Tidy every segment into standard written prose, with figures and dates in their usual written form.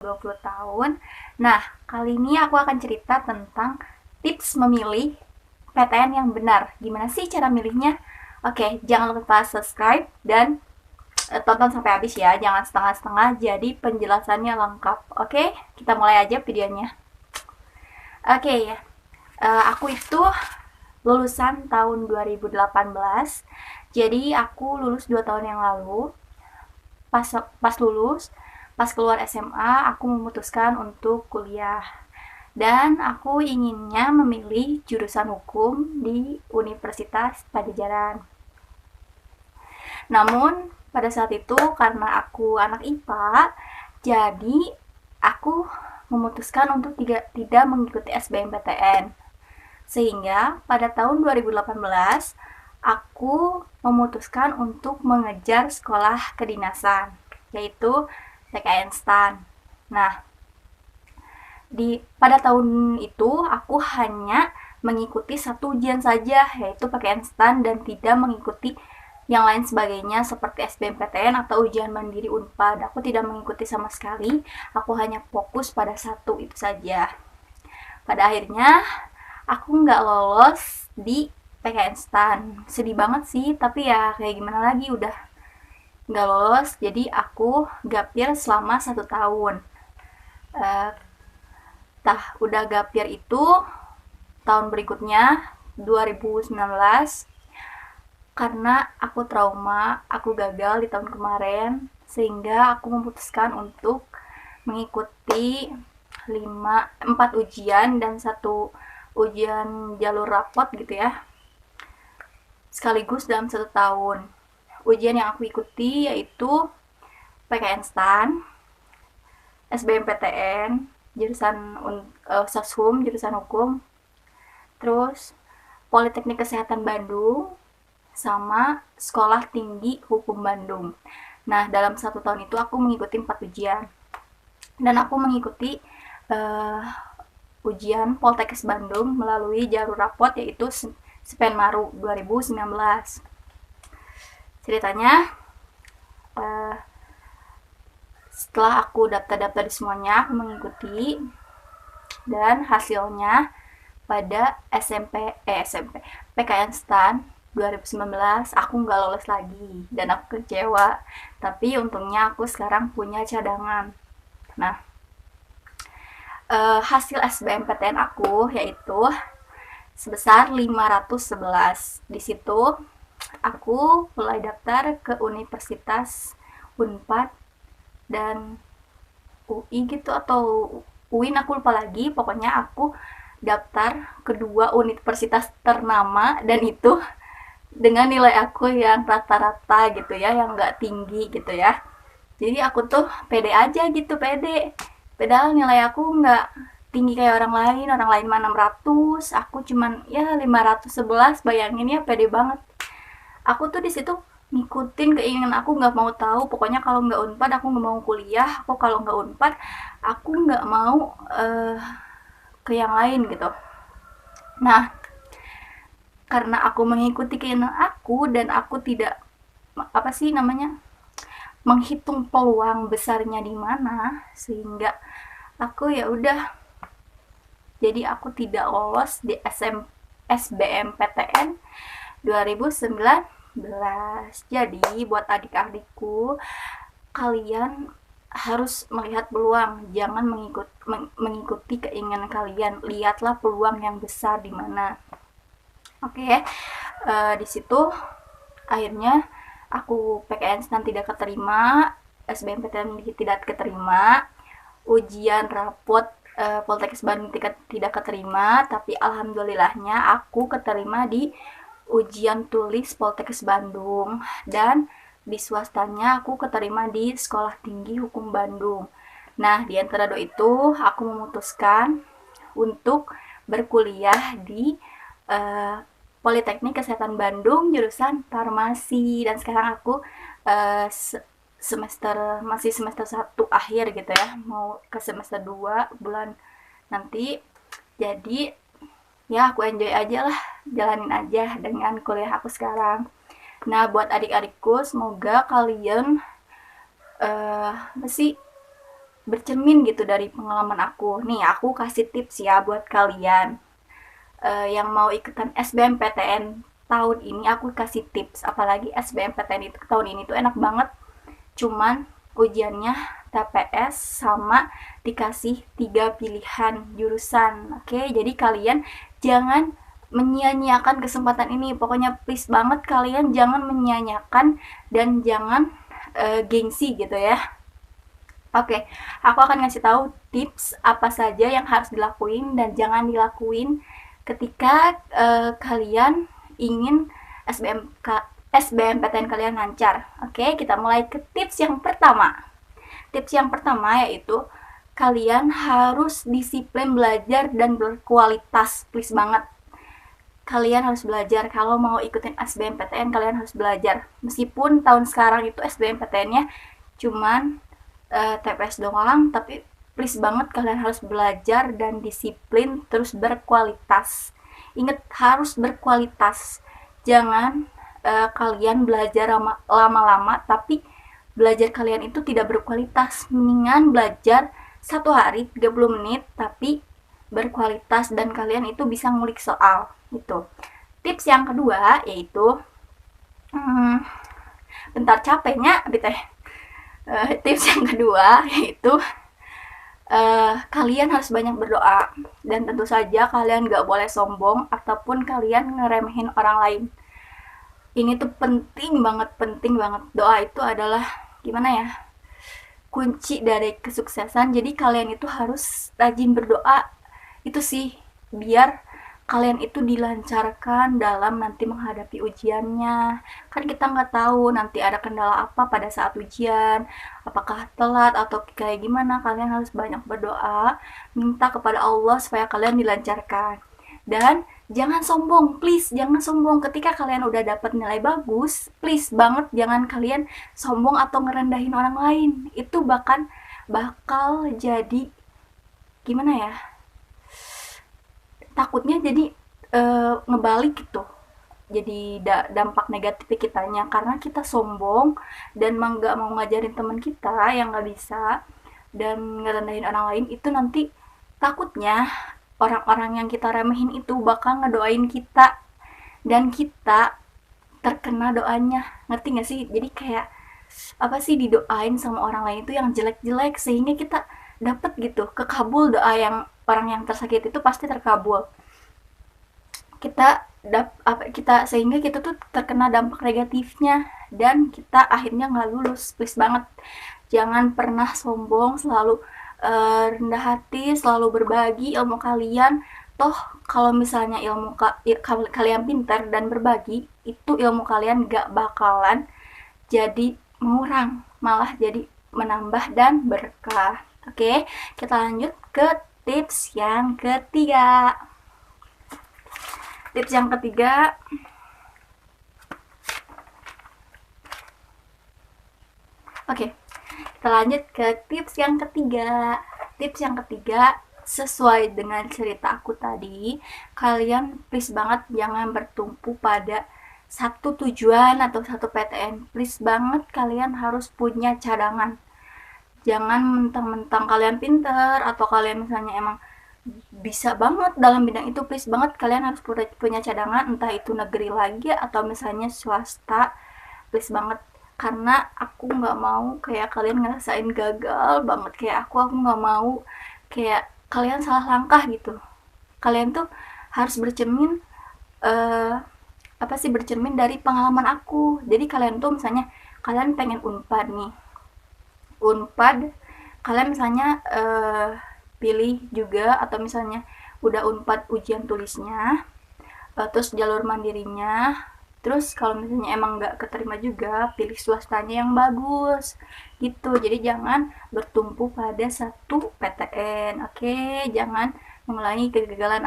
20 tahun. Nah, kali ini aku akan cerita tentang tips memilih PTN yang benar. Gimana sih cara milihnya? Oke, jangan lupa subscribe dan tonton sampai habis ya. Jangan setengah-setengah, jadi penjelasannya lengkap. Oke, kita mulai aja videonya. Oke ya, aku itu lulusan tahun 2018. Jadi aku lulus 2 tahun yang lalu. Pas pas lulus, pas keluar SMA, aku memutuskan untuk kuliah. Dan aku inginnya memilih jurusan hukum di Universitas Pajajaran. Namun, pada saat itu karena aku anak IPA, jadi aku memutuskan untuk tidak mengikuti SBMPTN. Sehingga pada tahun 2018, aku memutuskan untuk mengejar sekolah kedinasan, yaitu PKN STAN. Nah, pada tahun itu aku hanya mengikuti satu ujian saja, yaitu PKN STAN, dan tidak mengikuti yang lain sebagainya seperti SBMPTN atau ujian mandiri Unpad. Aku tidak mengikuti sama sekali, aku hanya fokus pada satu itu saja. Pada akhirnya aku nggak lolos di PKN STAN. Sedih banget sih, tapi ya kayak gimana lagi, udah nggak lolos. Jadi aku gap year selama 1 tahun. Udah gap year itu, tahun berikutnya 2019, karena aku trauma, aku gagal di tahun kemarin, sehingga aku memutuskan untuk mengikuti 4 ujian dan 1 ujian jalur rapot gitu ya, sekaligus dalam 1 tahun. Ujian yang aku ikuti yaitu PKN STAN, SBMPTN, jurusan Soshum, jurusan hukum, terus Politeknik Kesehatan Bandung, sama Sekolah Tinggi Hukum Bandung. Nah, dalam 1 tahun itu aku mengikuti 4 ujian. Dan aku mengikuti ujian Poltekkes Bandung melalui jalur rapot, yaitu Spenmaru 2019. Ceritanya, setelah aku daftar-daftar di semuanya, aku mengikuti, dan hasilnya pada PKN STAN 2019 aku nggak lolos lagi dan aku kecewa, tapi untungnya aku sekarang punya cadangan. Nah, hasil SBMPTN aku yaitu sebesar 511. Di situ aku mulai daftar ke Universitas Unpad dan UI gitu, atau UIN, aku lupa lagi. Pokoknya aku daftar kedua universitas ternama, dan itu dengan nilai aku yang rata-rata gitu ya, yang nggak tinggi gitu ya. Jadi aku tuh pede aja gitu, pede. Padahal nilai aku nggak tinggi kayak orang lain mah 600, aku cuman ya 511, bayangin ya, pede banget. Aku tuh di situ ngikutin keinginan aku, nggak mau tahu, pokoknya kalau nggak Unpad aku nggak mau kuliah, aku kalau nggak Unpad aku nggak mau ke yang lain gitu. Nah, karena aku mengikuti keinginan aku dan aku tidak menghitung peluang besarnya di mana, sehingga aku ya udah, jadi aku tidak lolos di SBMPTN 2019. Jadi buat adik-adikku, kalian harus melihat peluang, jangan mengikuti keinginan kalian. Lihatlah peluang yang besar di mana. Oke, di situ akhirnya aku PKN STAN tidak keterima, SBMPTN tidak keterima, ujian rapot Poltekkes Bandung tidak keterima, tapi alhamdulillahnya aku keterima di ujian tulis Poltekkes Bandung, dan di swastanya aku keterima di Sekolah Tinggi Hukum Bandung. Nah, di antara dua itu aku memutuskan untuk berkuliah di Politeknik Kesehatan Bandung jurusan farmasi, dan sekarang aku masih semester 1 akhir gitu ya, mau ke semester 2 bulan nanti. Jadi ya aku enjoy aja lah, jalanin aja dengan kuliah aku sekarang. Nah, buat adik-adikku, semoga kalian masih bercermin gitu dari pengalaman aku. Nih, aku kasih tips ya buat kalian yang mau ikutan SBMPTN tahun ini. Aku kasih tips, apalagi SBMPTN itu tahun ini tuh enak banget. Cuman ujiannya TPS sama dikasih 3 pilihan jurusan. Oke, jadi kalian jangan menyia-nyiakan kesempatan ini. Pokoknya please banget kalian jangan menyia-nyiakan dan jangan gengsi gitu ya. Oke, aku akan ngasih tahu tips apa saja yang harus dilakuin dan jangan dilakuin ketika kalian ingin SBMPTN kalian lancar. Oke, kita mulai ke tips yang pertama. Tips yang pertama yaitu kalian harus disiplin belajar dan berkualitas. Please banget. Kalian harus belajar. Kalau mau ikutin SBMPTN, kalian harus belajar. Meskipun tahun sekarang itu SBMPTN-nya cuman TPS doang, tapi please banget kalian harus belajar dan disiplin terus berkualitas. Ingat, harus berkualitas. Jangan kalian belajar lama-lama tapi belajar kalian itu tidak berkualitas. Mendingan belajar 1 hari 30 menit tapi berkualitas dan kalian itu bisa ngulik soal gitu. Tips yang kedua yaitu bentar capeknya gitu. Tips yang kedua yaitu kalian harus banyak berdoa dan tentu saja kalian gak boleh sombong ataupun kalian ngeremehin orang lain. Ini tuh penting banget. Doa itu adalah gimana ya, kunci dari kesuksesan. Jadi kalian itu harus rajin berdoa, itu sih, biar kalian itu dilancarkan dalam nanti menghadapi ujiannya. Kan kita nggak tahu nanti ada kendala apa pada saat ujian, apakah telat atau kayak gimana. Kalian harus banyak berdoa, minta kepada Allah supaya kalian dilancarkan. Dan jangan sombong, please jangan sombong. Ketika kalian udah dapat nilai bagus, please banget jangan kalian sombong atau ngerendahin orang lain. Itu bakal jadi gimana ya, takutnya jadi ngebalik gitu, jadi dampak negatif kitanya karena kita sombong dan nggak mau ngajarin teman kita yang nggak bisa dan ngerendahin orang lain. Itu nanti takutnya orang-orang yang kita remehin itu bakal ngedoain kita dan kita terkena doanya. Ngerti gak sih? Jadi kayak apa sih, didoain sama orang lain itu yang jelek-jelek sehingga kita dapet gitu, kekabul doa yang orang yang tersakiti itu pasti terkabul. Kita sehingga kita tuh terkena dampak negatifnya dan kita akhirnya nggak lulus. Please banget jangan pernah sombong, selalu rendah hati, selalu berbagi ilmu kalian. Toh kalau misalnya kalian pintar dan berbagi, itu ilmu kalian gak bakalan jadi mengurang, malah jadi menambah dan berkah. Oke, kita lanjut ke tips yang ketiga. Tips yang ketiga, oke, kita lanjut ke tips yang ketiga. Tips yang ketiga, sesuai dengan cerita aku tadi, kalian please banget jangan bertumpu pada satu tujuan atau satu PTN. Please banget kalian harus punya cadangan. Jangan mentang-mentang kalian pinter atau kalian misalnya emang bisa banget dalam bidang itu, please banget kalian harus punya cadangan, entah itu negeri lagi atau misalnya swasta. Please banget, karena aku nggak mau kayak kalian ngerasain gagal banget kayak aku nggak mau kayak kalian salah langkah gitu. Kalian tuh harus bercermin bercermin dari pengalaman aku. Jadi kalian tuh misalnya kalian pengen unpad, kalian misalnya pilih juga, atau misalnya udah unpad ujian tulisnya, terus jalur mandirinya, terus kalau misalnya emang nggak keterima juga pilih swastanya yang bagus gitu. Jadi jangan bertumpu pada satu PTN. Oke, jangan mengulangi kesalahan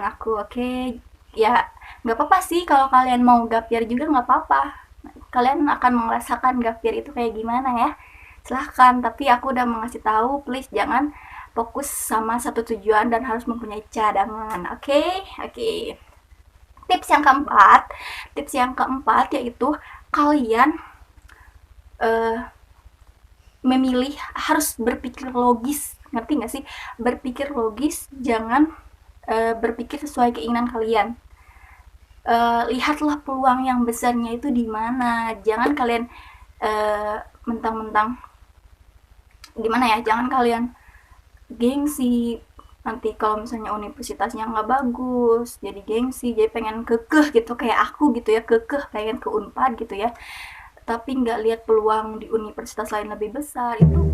aku. Oke, ya nggak apa-apa sih kalau kalian mau gap year juga, nggak apa-apa. Kalian akan merasakan gap year itu kayak gimana ya, silahkan. Tapi aku udah mengasih tahu, please jangan fokus sama satu tujuan dan harus mempunyai cadangan. Oke. Tips yang keempat yaitu kalian memilih harus berpikir logis, ngerti nggak sih? Berpikir logis, jangan berpikir sesuai keinginan kalian. Lihatlah peluang yang besarnya itu di mana. Jangan kalian mentang-mentang gimana ya? Jangan kalian gengsi. Nanti kalau misalnya universitasnya nggak bagus, jadi gengsi, jadi pengen kekeh gitu kayak aku gitu ya, kekeh pengen ke Unpad gitu ya. Tapi nggak lihat peluang di universitas lain lebih besar, itu